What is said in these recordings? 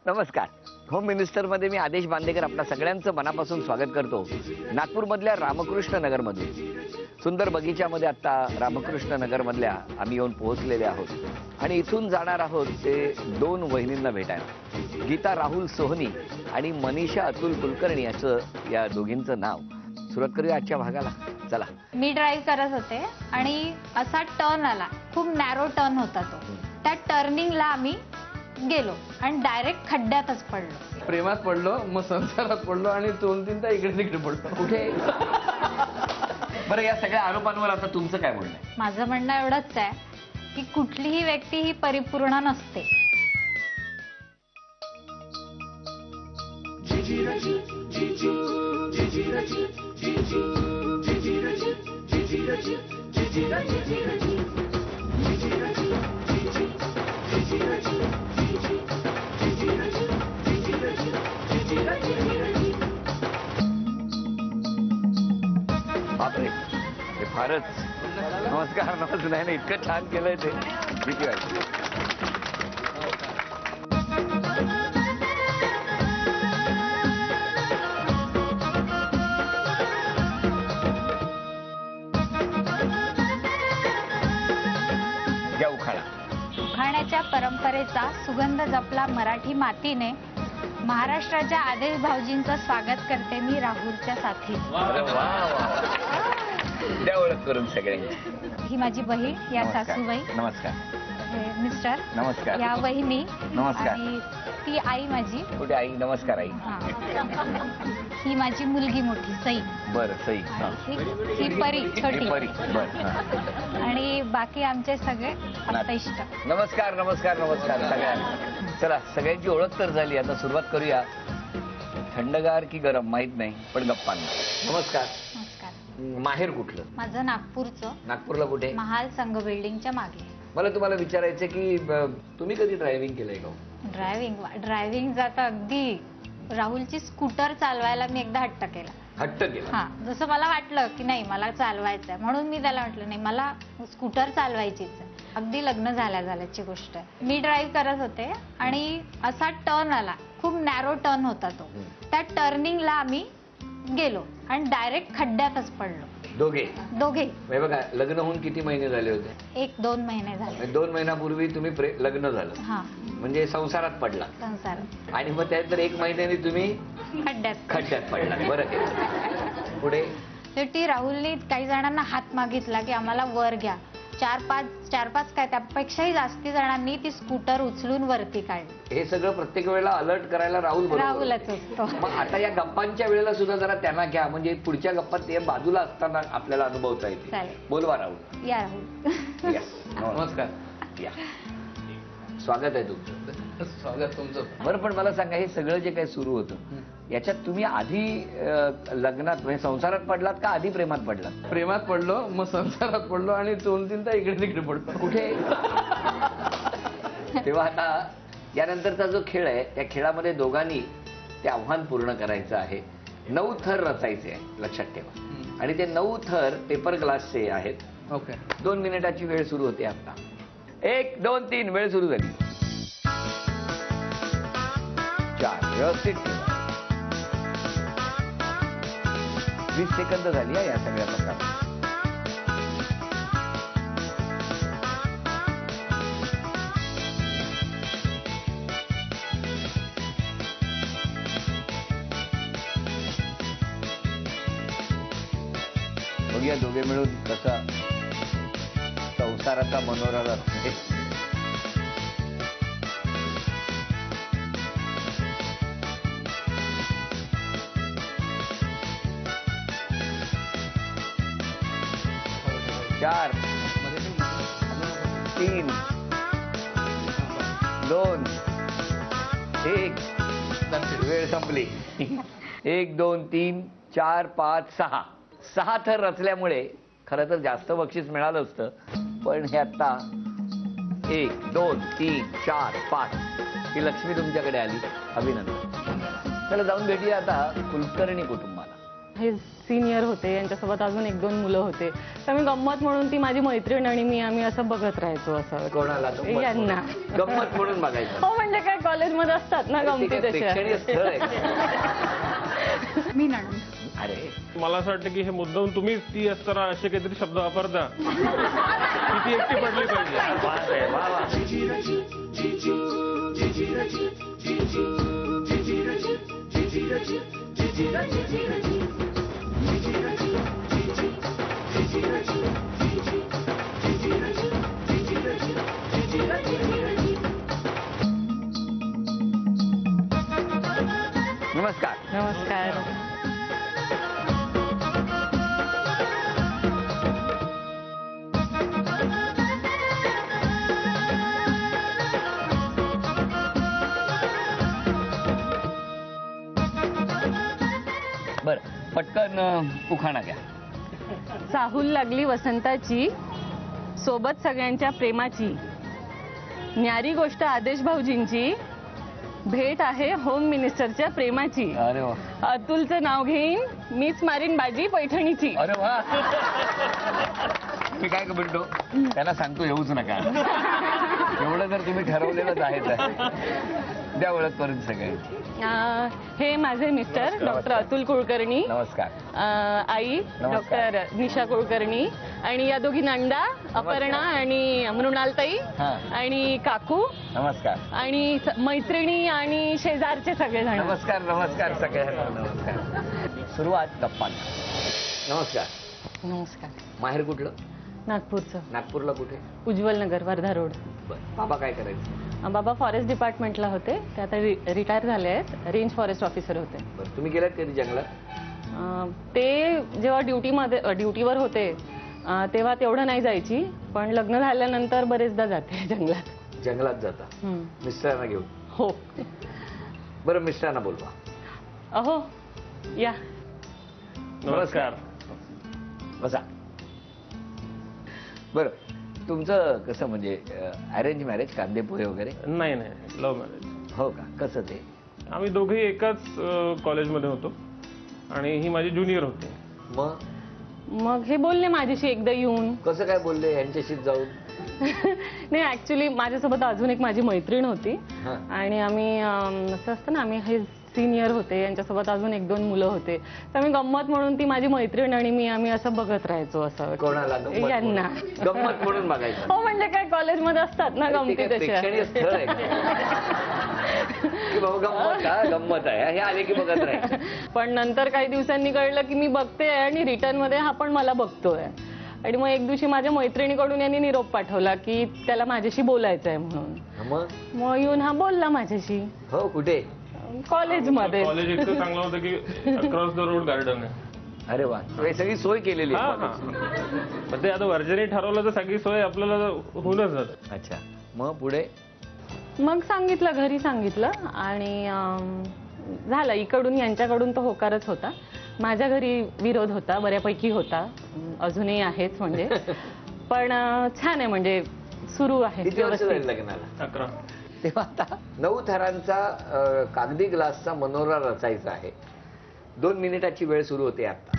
नमस्कार. Home minister मध्ये मी आदेश बांदेकर आपल्या सगळ्यांचं मनापासून स्वागत करतो. नागपूरमधल्या रामकृष्ण नगर मधून सुंदर बगीच्यामध्ये आता रामकृष्ण नगर मधल्या आम्ही येऊन पोहोचलेले आहोत आणि इथून जाणार आहोत ते दोन वहिनींना भेटायला. गीता राहुल सोहनी आणि मनीषा अतुल कुलकर्णी असं या दोघींचं नाव. सुरुवात करूया आजच्या भागाला. चला. मी ड्राईव्ह करत होते आणि असा टर्न आला, खूप नॅरो टर्न होता तो. त्या टर्निंगला आम्ही गेलो आणि डायरेक्ट खड्ड्यातच पडलो. प्रेमात पडलो, मग संसारात पडलो आणि 2-3दा इकडे तिकडे पडलो. कुठे? बरं, या सगळ्या आरोपांवर आता तुमचं काय म्हणणं आहे? माझं म्हणणं एवढंच आहे की कुठलीही व्यक्ती ही परिपूर्ण नसते. बापरे, हे फारच. नमस्कार. नमस्कार. नाही, इतकं छान केलंय ते. भीती वाटते. घ्या उखाणा. उखाण्याच्या परंपरेचा सुगंध जपला मराठी मातीने. महाराष्ट्राच्या आदेश भाऊजींचं स्वागत करते मी राहुलच्या साथी. अरे वा वा. द्या ओळख करून सगळ्यांची. ही माझी बहीण, या नमस्कार. सासूबाई, नमस्कार. हे मिस्टर, नमस्कार. या वहिनी नमस्कार. आणि ती आई माझी. कुठे आई? नमस्कार आई. हा. ही माझी मुलगी मोठी सई. बरं, सई. आणि ही परी छोटी. परी. बरं. आणि बाकी आमचे सगळे आप्तेष्ट. नमस्कार. नमस्कार. नमस्कार सगळ्यांना. चला, सगळ्यांची ओळख तर झाली. आता सुरुवात करूया. थंडगार की गरम माहित नाही, पण गप्पांना. नमस्कार. नमस्कार. माहेर कुठलं? माझं नागपूरचं. नागपूरला कुठे? महाल संघ बिल्डिंगच्या मागे. मला तुम्हाला विचारायचं की तुम्ही कधी ड्रायव्हिंग केलंय का? ड्रायव्हिंग जाता अगदी राहुलची स्कूटर चालवायला मी एकदा हट्ट केला. हट्ट केला? हा, जसं मला वाटलं की नाही मला चालवायचं आहे, म्हणून मी त्याला म्हटलं नाही मला स्कूटर चालवायचीच आहे. अगदी लग्न झाल्याची गोष्ट आहे. मी ड्राईव्ह करत होते आणि असा टर्न आला, खूप नॅरो टर्न होता तो. त्या टर्निंगला आम्ही गेलो आणि डायरेक्ट खड्ड्यातच पडलो. दोघे. हे बघा, लग्न होऊन किती महिने झाले होते? 1-2 महिने झाले. 2 महिन्यापूर्वी तुम्ही लग्न झालं. हा, म्हणजे संसारात पडला. संसार. आणि मग त्यानंतर 1 महिन्याने तुम्ही खड्ड्यात पडला. बरं केलं. पुढे? शेवटी राहुलने काही जणांना हात मागितला की आम्हाला वर घ्या. 4-5 काय त्यापेक्षाही जास्ती जणांनी ती स्कूटर उचलून वरती काढली. हे सगळं प्रत्येक वेळेला अलर्ट करायला राहुलच असतो. मग आता या गप्पांच्या वेळेला सुद्धा जरा त्यांना घ्या, म्हणजे पुढच्या गप्पात ते बाजूला असताना आपल्याला अनुभवता येते. चालेल. बोलवा राहुल. या राहुल. नमस्कार. या. स्वागत आहे तुमचं. स्वागत तुमचं. बरं, पण मला सांगा, हे सगळं जे काही सुरू होतं याच्यात तुम्ही आधी लग्नात म्हणजे संसारात पडलात का आधी प्रेमात पडलात? प्रेमात पडलो, मग संसारात पडलो आणि 2-3दा इकडे तिकडे पडलो. कुठे? तेव्हा आता यानंतरचा जो खेळ आहे त्या खेळामध्ये दोघांनी ते आव्हान पूर्ण करायचं आहे. 9 थर रचायचे आहे, लक्षात ठेवा. आणि ते 9 थर पेपर ग्लासचे आहेत. ओके. 2 मिनिटाची वेळ सुरू होते आता. 1, 2, 3 वेळ सुरू झाली. 4 व्यवस्थित ठेवा. 20 सेकंद झाली या सगळ्या प्रकारात. बघूया दोघे मिळून कसा संसाराचा मनोरा असते. चार, 3, 2, 1. वेळ संपली. 1, 2, 3, 4, 5, 6. 6 थर रचल्यामुळे खरं तर जास्त बक्षीस मिळालं असतं, पण हे आता 1, 2, 3, 4, 5 ही लक्ष्मी तुमच्याकडे आली. अभिनंदन. चला जाऊन भेटूया आता कुलकर्णी कुटुंबाला. हे सिनियर होते, यांच्यासोबत अजून 1-2 मुलं होते. तर मी गंमत म्हणून ती माझी मैत्रीण आणि आम्ही असं बघत राहायचो असं कोणाला गंमत यांना. म्हणून? गंमत म्हणून बघायचं. हो म्हणजे काय कॉलेजमध्ये असतात ना गमती ते काय प्रेक्षणीय तशा. स्थळ आहे का? मी नणंद. अरे मला असं वाटतं की हे मुद्दाम तुम्हीच ती असताना असे काहीतरी शब्द वापरता की ती एकटी पडली पाहिजे. वा रे, वा वा. नमस्कार. नमस्कार. बर पटकन उखाणा घ्या. चाहूल लागली वसंताची, सोबत सगळ्यांच्या प्रेमाची, न्यारी गोष्ट आदेश भाऊजींची, भेट आहे होम मिनिस्टरच्या प्रेमाची. अरे वा. अतुलचं नाव घेईन, मीच मारीन बाजी पैठणीची. अरे वा. मी काय म्हणतो त्याला सांगतो येऊच नका. एवढं जर तुम्ही ठरवलेलंच आहे तर द्या ओळख करून सगळ्यांची. हे माझे मिस्टर डॉक्टर अतुल कुलकर्णी. नमस्कार. आई नमस्कार. डॉक्टर निशा कुलकर्णी आणि या दोघी नंदा अपर्णा आणि मृणालताई हा. आणि काकू नमस्कार. आणि मैत्रिणी आणि शेजारचे सगळेजण. नमस्कार. नमस्कार सगळ्यांना. नमस्कार. सुरुवात गप्पा. नमस्कार. नमस्कार. माहेर कुठलं? नागपूरचं. नागपूरला कुठे? उज्ज्वल नगर, वर्धा रोड. बरं. बाबा काय करायचं? बाबा फॉरेस्ट डिपार्टमेंटला होते, ते आता रिटायर झाले आहेत, रेंज फॉरेस्ट ऑफिसर होते. बरं. तुम्ही गेलात कधी जंगलात? ते जेव्हा ड्युटीवर होते तेव्हा तेवढं नाही जायची, पण लग्न झाल्यानंतर बरेचदा जाते जंगलात. जंगलात जाता मिस्टरांना घेऊन? हो. बरं मिस्टरांना बोलवा. अहो या. नमस्कार. बसा. बरं तुमचं कसं म्हणजे अरेंज मॅरेज, कांदे पोहे वगैरे? नाही नाही, लव्ह मॅरेज. हो का? कसं ते? आम्ही दोघेही एकाच कॉलेजमध्ये होतो आणि ही माझी ज्युनियर होती. मग हे बोलले माझ्याशी एकदा येऊन. कसं काय बोलले यांच्याशीच जाऊन? नाही ऍक्च्युली माझ्यासोबत अजून एक माझी मैत्रीण होती हा. आणि आम्ही असं असतं ना, आम्ही हे सिनियर होते, यांच्यासोबत अजून 1-2 मुलं होते. तर मी गंमत म्हणून ती माझी मैत्रीण आणि आम्ही असं बघत राहायचो असं कोणाला? गंमत यांना. म्हणून? गंमत म्हणून बघायचं. हो म्हणजे काय कॉलेजमध्ये असतात ना ते गमती काय तशा. प्रेक्षणीय स्थळ आहे का? की बाबा गंमत हा गंमत आहे हे आले की बघत राहायचं. पण नंतर काही दिवसांनी कळलं की मी बघते आणि रिटर्न मध्ये हा पण मला बघतोय. आणि मग एक दिवशी माझ्या मैत्रिणीकडून यांनी निरोप पाठवला की त्याला माझ्याशी बोलायचं आहे म्हणून. मग येऊन हा बोलला माझ्याशी. हो कुठे? कॉलेजमध्ये. कॉलेज इतकं चांगलं होतं की अक्रॉस द रोड गार्डन आहे. अरे वा. हे सगळी सोय केलेली हा आहे. हा. पण ते आता वर्जनी ठरवलं तर सगळी सोय आपल्याला होऊनच जात. अच्छा. मग पुढे? मग सांगितलं, घरी सांगितलं आणि झालं. इकडून यांच्याकडून तो होकारच होता. माझ्या घरी विरोध होता, बऱ्यापैकी होता, अजूनही आहेच म्हणजे. पण छान आहे म्हणजे सुरू आहे. किती वर्ष झाली लग्नाला? 11. तेव्हा आता 9 थरांचा कागदी ग्लासचा मनोरा रचायचा आहे. 2 मिनिटाची वेळ सुरू होते आता.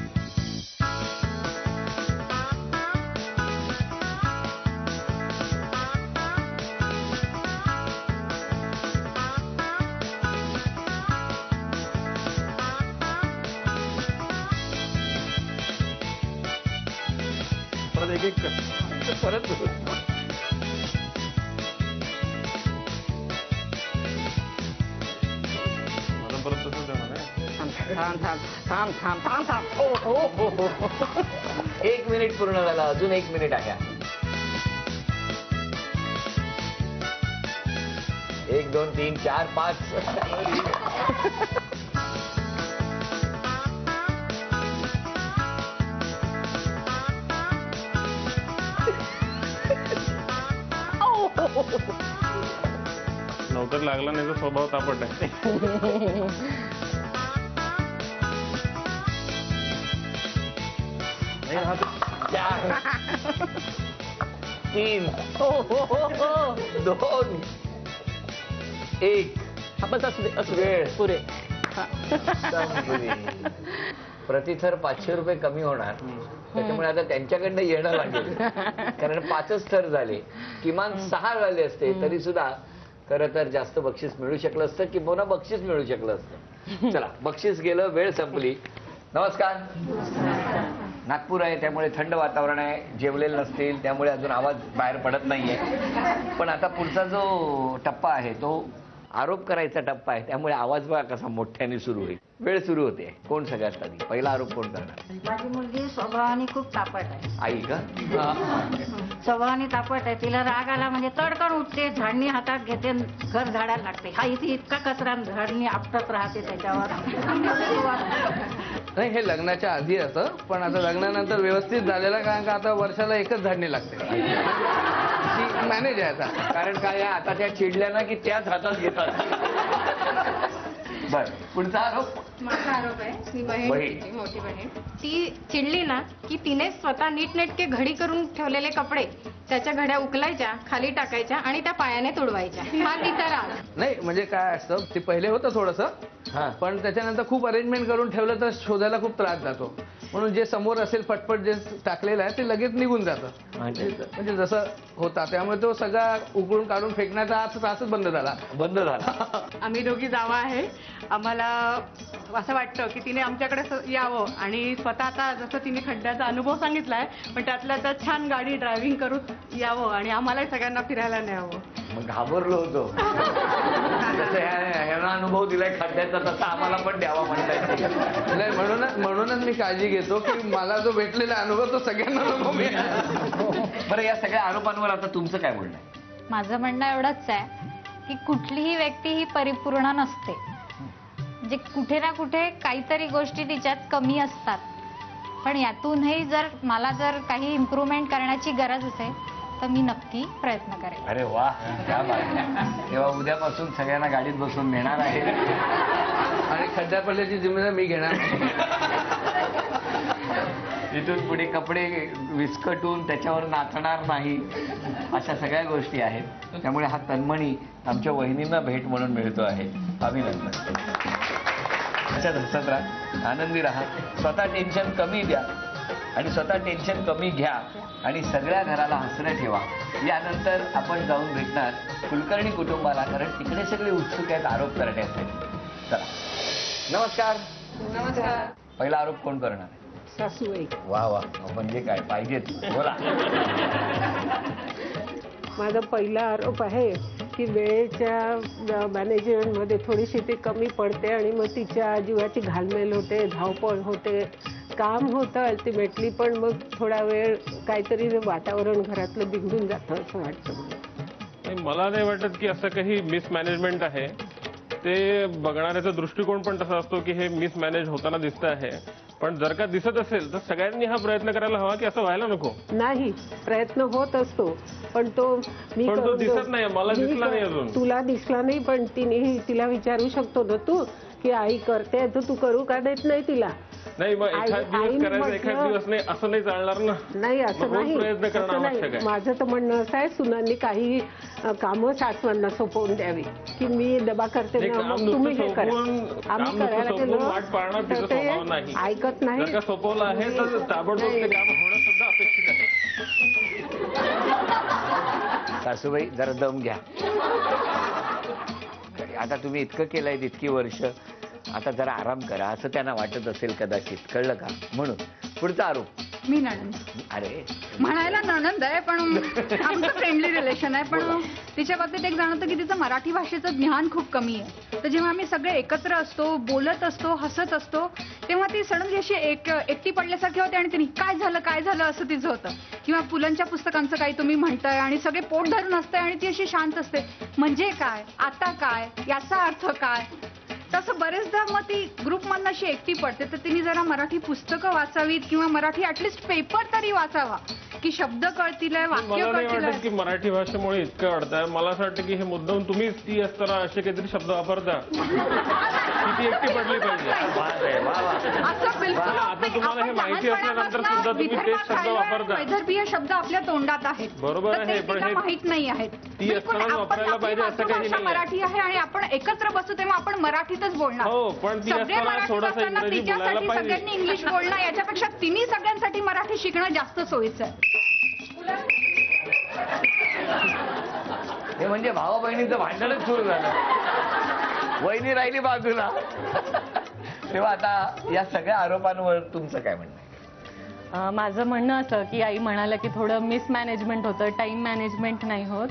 परत एक परत मला परत तसंच जाणार आहे. 1 मिनिट पूर्ण झाला. अजून 1 मिनिट आहे. 1 2 3 4 5. लवकर लागला नाही तर स्वभाव तापट आहे. 4 3 2 1. बस असू दे, असू दे. वेळ पुरे. संपली. प्रतिथर 500 रुपये कमी होणार, त्याच्यामुळे आता त्यांच्याकडनं येणं लागेल. कारण 5च थर झाले, किमान 6 झाले असते तरी सुद्धा खरं तर जास्त बक्षीस मिळू शकलं असतं, किंवा बक्षीस मिळू शकलं असतं. चला, बक्षीस गेलं, वेळ संपली. नमस्कार. नागपूर आहे त्यामुळे थंड वातावरण आहे, जेवलेले नसतील त्यामुळे अजून आवाज बाहेर पडत नाहीये. पण आता पुढचा जो टप्पा आहे तो आरोप करायचा टप्पा आहे, त्यामुळे आवाज बघा कसा मोठ्याने सुरू होईल. वेळ सुरू होते. कोण सगळ्यात आधी पहिला आरोप कोण करणार? माझी मुलगी स्वभावाने खूप तापट आहे. आई का? स्वभावाने तापट आहे. तिला राग आला म्हणजे तडकन उठते, झाडणी हातात घेते, घर झाडायला लागते. हा इथे इतका कचरा झाडणी आपटत राहते त्याच्यावर. नाही, हे लग्नाच्या आधी असं, पण आता लग्नानंतर व्यवस्थित झालेलं, कारण का आता वर्षाला एकच झाडणी लागते. ती मॅनेज आहे आता. कारण काय आहे, आता त्या चिडल्या ना की त्याच हातात घेतात. बर, पुढचा आरोप. माझा आरोप आहे, मी बहीण. बहीण मोठी बहीण, ती चिडली ना की तिने स्वतः नीटनेटके घडी करून ठेवलेले कपडे त्याच्या घड्या उकलायच्या, खाली टाकायच्या आणि त्या पायाने तुडवायच्या. हा तिचा राग. नाही म्हणजे काय असतं, ते पहिले होतं थोडंसं, हा, पण त्याच्यानंतर खूप अरेंजमेंट करून ठेवलं तर शोधायला खूप त्रास जातो. म्हणून जे समोर असेल पटपट जे टाकलेलं आहे ते लगेच निघून जातं. म्हणजे जसं होता, त्यामुळे तो सगळा उकळून काढून फेकण्याचा तासच बंद झाला. आम्ही दोघी जावा आहे. आम्हाला असं वाटतं की तिने आमच्याकडे यावं आणि स्वतः आता जसं तिने खड्ड्याचा अनुभव सांगितलाय, पण त्यातल्या त्यात छान गाडी ड्रायव्हिंग करून यावं आणि आम्हाला सगळ्यांना फिरायला न्यावं. मग घाबरलो होतो. जसं ह्याला अनुभव दिलाय खड्ड्याचा तसा आम्हाला पण द्यावा म्हणताय. नाही, म्हणूनच मी काळजी घेतो की मला जो भेटलेला अनुभव तो सगळ्यांना नको मिळाला. बरं, या सगळ्या आरोपांवर आता तुमचं काय म्हणणं आहे? माझं म्हणणं एवढंच आहे की कुठलीही व्यक्ती ही परिपूर्ण नसते. म्हणजे कुठे ना कुठे काहीतरी गोष्टी तिच्यात कमी असतात. पण यातूनही जर मला काही इम्प्रूव्हमेंट करण्याची गरज असेल तर मी नक्की प्रयत्न करेन. अरे वा, क्या बात आहे. तेव्हा उद्यापासून सगळ्यांना गाडीत बसून नेणार आहे आणि खड्ड्या पडल्याची जिम्मेदारी मी घेणार. इथून पुढे कपडे विस्कटून त्याच्यावर नाचणार नाही, अशा सगळ्या गोष्टी आहेत. त्यामुळे हा तन्मणी आमच्या वहिनींना भेट म्हणून मिळतो आहे. अभिनंदन. अच्छा, हसत राहा, आनंदी राहा, स्वतः टेन्शन कमी द्या आणि स्वतः टेन्शन कमी घ्या आणि सगळ्या घराला हसणं ठेवा. यानंतर आपण जाऊन भेटणार कुलकर्णी कुटुंबाला, कारण तिकडे सगळे उत्सुक आहेत आरोप करण्यासाठी. चला, नमस्कार. नमस्कार. पहिला आरोप कोण करणार आहे? सासूबाई. वा वा, म्हणजे काय पाहिजेत, बोला. माझा पहिला आरोप आहे की वेळेच्या मॅनेजमेंटमध्ये थोडीशी ती कमी पडते आणि मग तिच्या जीवाची घालमेल होते, धावपळ होते, काम होतं अल्टिमेटली, पण मग थोडा वेळ काहीतरी वातावरण घरातलं बिघडून जातं असं वाटतं. मला नाही वाटत की असं काही मिसमॅनेजमेंट आहे. ते बघणाऱ्याचा दृष्टिकोन पण तसा असतो की हे मिसमॅनेज होताना दिसत आहे. पण जर का दिसत असेल तर सगळ्यांनी हा प्रयत्न करायला हवा की असं व्हायला नको. नाही, प्रयत्न होत असतो, पण तो दिसत नाही, मला दिसला नाही अजून. तुला दिसला नाही, पण तिला विचारू शकतो ना तू की आई करते तर तू करू का देत नाही तिला? नाही, मग एखाद दिवस करायचं, एखाद दिवस नाही, असं नाही चालणार ना. नाही, असं नाही, प्रयत्न करणं आवश्यक आहे. माझं तर म्हणणं असं आहे, सुनांनी काही कामं सासवांना सोपवून द्यावी की मी डबा करते ना, मग तुम्ही हे करा. आम्ही करायला गेलो तर ते ऐकत नाही. जर का सोपवलं आहे तर ताबडतोब ते काम होणं सुद्धा अपेक्षित आहे. सासूबाई, जरा दम घ्या. आता तुम्ही इतकं केलंय, इतकी वर्ष, आता जरा आराम करा, असं त्यांना वाटत असेल कदाचित. कळलं का? म्हणून पुढचा आरोप. मी नणंद. अरे, म्हणायला नणंद आहे, पण आमचं फ्रेंडली रिलेशन आहे. पण तिच्या बाबतीत एक जाणवतं की तिचं मराठी भाषेचं ज्ञान खूप कमी आहे. तर जेव्हा आम्ही सगळे एकत्र असतो, बोलत असतो, हसत असतो, तेव्हा ती सडनली अशी एकटी पडल्यासारखी होते आणि तिने काय झालं असं तिचं होतं. किंवा पुलंच्या पुस्तकांचं काही तुम्ही म्हणताय आणि सगळे पोट धरून असते आणि ती अशी शांत असते. म्हणजे काय, आता काय, याचा अर्थ काय. तसं बरेचदा मग ती ग्रुपमधनं अशी एकटी पडते. तर तिने जरा मराठी पुस्तकं वाचावीत किंवा मराठी ॲटलिस्ट पेपर तरी वाचावा, की शब्द कळतील वाक्य मला नाही कळतील वाटत की मराठी भाषेमुळे इतकं वाढतंय. मला असं वाटतं की हे मुद्दाम तुम्हीच ती असताना असे काहीतरी शब्द वापरता की ती एकटी पडली पाहिजे. असं बिलकुल आता होत नाही. तुम्हाला हे आपण माहिती असल्यानंतर लहानपणापासून सुद्धा तुम्ही तेच विदर्भात शब्द राहिलोय, वापरता. वैदर्भीय शब्द आपल्या तोंडात आहेत. बरोबर तर ते आहे, पण तिला हे माहित नाही आहेत. ती बिलकुल असताना आपण वापरायला आपली पाहिजे असं काही मातृभाषा नाहीये. मराठी आहे आणि आपण एकत्र बसू तेव्हा आपण मराठीतच बोलणार. हो, पण ती सगळे असताना मराठीत थोडंसं असताना इंग्रजी तिच्यासाठी बोलायला पाहिजे. सगळ्यांनी इंग्लिश बोलणं याच्यापेक्षा तिन्ही सगळ्यांसाठी मराठी शिकणं जास्त सोयीचं आहे. हे म्हणजे भावा बहिणीचं भांडणच सुरू झालं. वहिनी राहिली बाजूला. तेव्हा आता या सगळ्या आरोपांवर तुमचं काय म्हणणं आहे? माझं म्हणणं असं की आई म्हणाल्या की थोडं मिसमॅनेजमेंट होतं, टाइम मॅनेजमेंट नाही होत.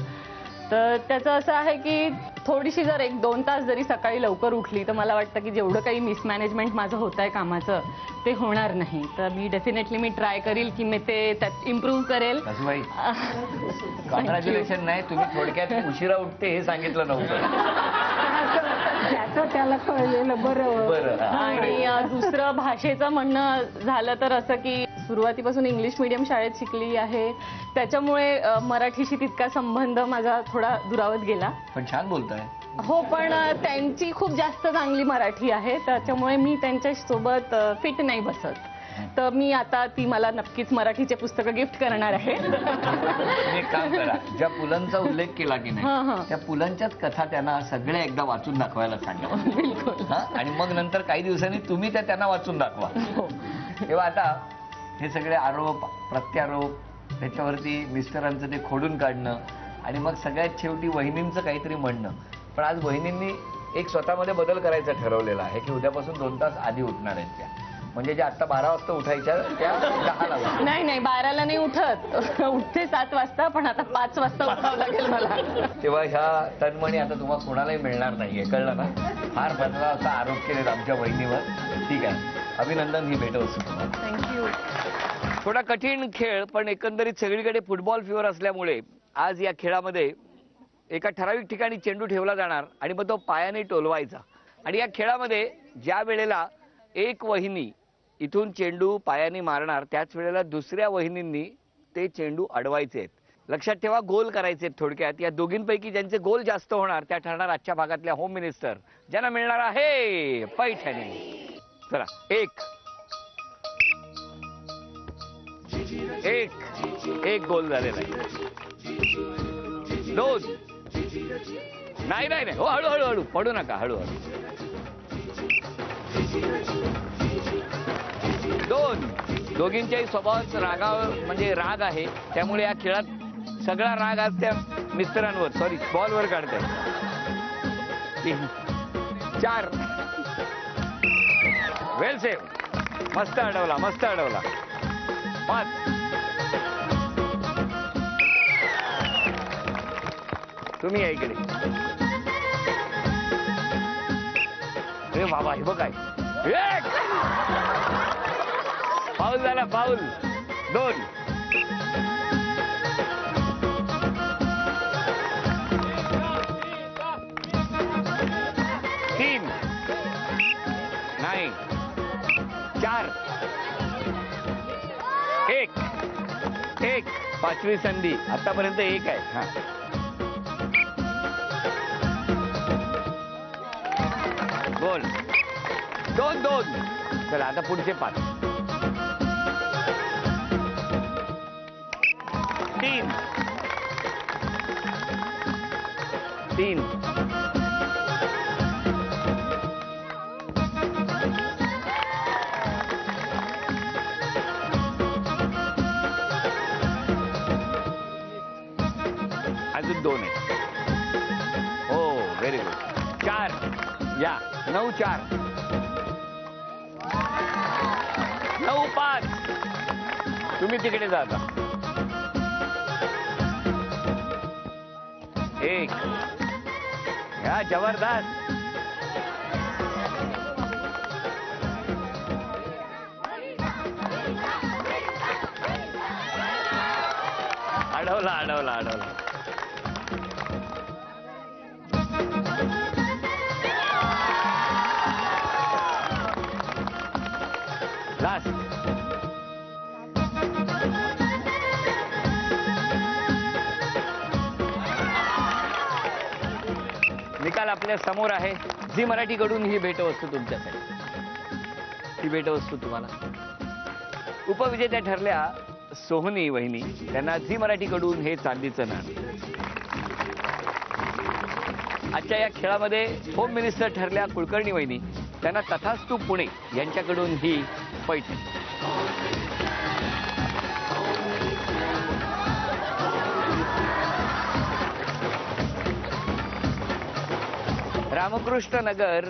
तर त्याचं असं आहे की थोडीशी जर 1-2 तास जरी सकाळी लवकर उठली तर मला वाटतं की जेवढं काही मिसमॅनेजमेंट माझं होत आहे कामाचं ते होणार नाही. तर मी डेफिनेटली मी ट्राय करील की मी ते त्यात इम्प्रूव्ह करेल. सासूबाई, कॉंग्रॅच्युलेशन नाही, तुम्ही थोडक्यात उशिरा उठते हे सांगितलं नव्हतं. त्याचं त्याला कळलेलं बरं. बरं. आणि दुसरं भाषेचं म्हणणं झालं तर असं की सुरुवातीपासून इंग्लिश मीडियम शाळेत शिकली आहे, त्याच्यामुळे मराठीशी तितका संबंध माझा थोडा दुरावत गेला. पण छान बोलताय. हो, पण त्यांची खूप जास्त चांगली मराठी आहे, त्याच्यामुळे मी त्यांच्या सोबत फिट नाही बसत. तर मी आता ती मला नक्कीच मराठीचे पुस्तकं गिफ्ट करणार आहे. तुम्ही एक काम करा, ज्या पुलंचा उल्लेख केला की नाही त्या पुलंच्याच कथा त्यांना सगळ्या एकदा वाचून दाखवायला सांगा. बिलकुल. आणि मग नंतर काही दिवसांनी तुम्ही त्या त्यांना वाचून दाखवा. तेव्हा आता हे सगळे आरोप प्रत्यारोप त्याच्यावरती मिस्टरांचं ते खोडून काढणं आणि मग सगळ्यात शेवटी वहिनींचं काहीतरी म्हणणं. पण आज वहिनींनी एक स्वतःमध्ये बदल करायचा ठरवलेला आहे की उद्यापासून 2 तास आधी उठणार आहेत त्या. म्हणजे ज्या आता 12 वाजता उठायच्या त्या 10ला उठतात. नाही 12ला नाही उठत, उठते 7 वाजता, पण आता 5 वाजता उठावं लागेल मला. तेव्हा ह्या तन्मणी आता तुम्हाला कोणालाही मिळणार नाहीये, कळलं ना. फार भद्रा असा आरोप केलेत आमच्या बहिणीवर. ठीक आहे, अभिनंदन, ही भेट असू तुम्हाला. थँक्यू. थोडा कठीण खेळ, पण एकंदरीत सगळीकडे फुटबॉल फिवर असल्यामुळे आज या खेळामध्ये एका ठराविक ठिकाणी चेंडू ठेवला जाणार आणि मग तो पायाने टोलवायचा. आणि या खेळामध्ये ज्या वेळेला एक वहिनी इथून चेंडू पायाने मारणार त्याच वेळेला दुसऱ्या वहिनींनी ते चेंडू अडवायचे आहेत. लक्षात ठेवा, गोल करायचे थोडक्यात. या दोघींपैकी ज्यांचे गोल जास्त होणार त्या ठरणार आजच्या भागातल्या होम मिनिस्टर, ज्यांना मिळणार आहे पैठणी. चला, एक गोल झालेला आहे. 2 नाही हो, हळूहळू पडू नका, हळूहळू. 2 दोघींच्याही स्वभावात म्हणजे राग आहे, त्यामुळे या खेळात सगळा राग आज त्या मिस्टरांवर बॉलवर काढताय. 3 4 वेल सेव्ह, मस्त अडवला. 5 तुम्ही या इकडे. हे बाबा, हे बघ, 1 फाऊल झाला, फाऊल. 2 3 नाही 4 1 5वी संधी आतापर्यंत 1 आहे. हा, गोल. 2 चला, आता पुढचे 5. 3 अजून 2 आहे. हो, व्हेरी गुड. 4 या. 9-4 9-5 तुम्ही तिकडे जा आता. 1 या, जबरदस्त. अडवला. लास्ट निकाल आपल्या समोर आहे. झी मराठीकडून ही भेटवस्तू तुमच्यासाठी. ही भेटवस्तू तुम्हाला उपविजेत्या ठरल्या सोहनी वहिनी, त्यांना झी मराठीकडून हे चांदीचं नाणं. आजच्या या खेळामध्ये होम मिनिस्टर ठरल्या कुलकर्णी वहिनी, त्यांना तथास्तू पुणे यांच्याकडून ही पैठणी. रामकृष्ण नगर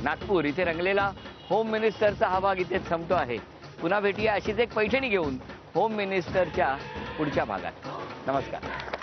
नागपूर इथे रंगलेला होम मिनिस्टरचा हा भाग इथे संपतो आहे. पुन्हा भेटूया अशीच एक पैठणी घेऊन होम मिनिस्टरच्या पुढच्या भागात. नमस्कार.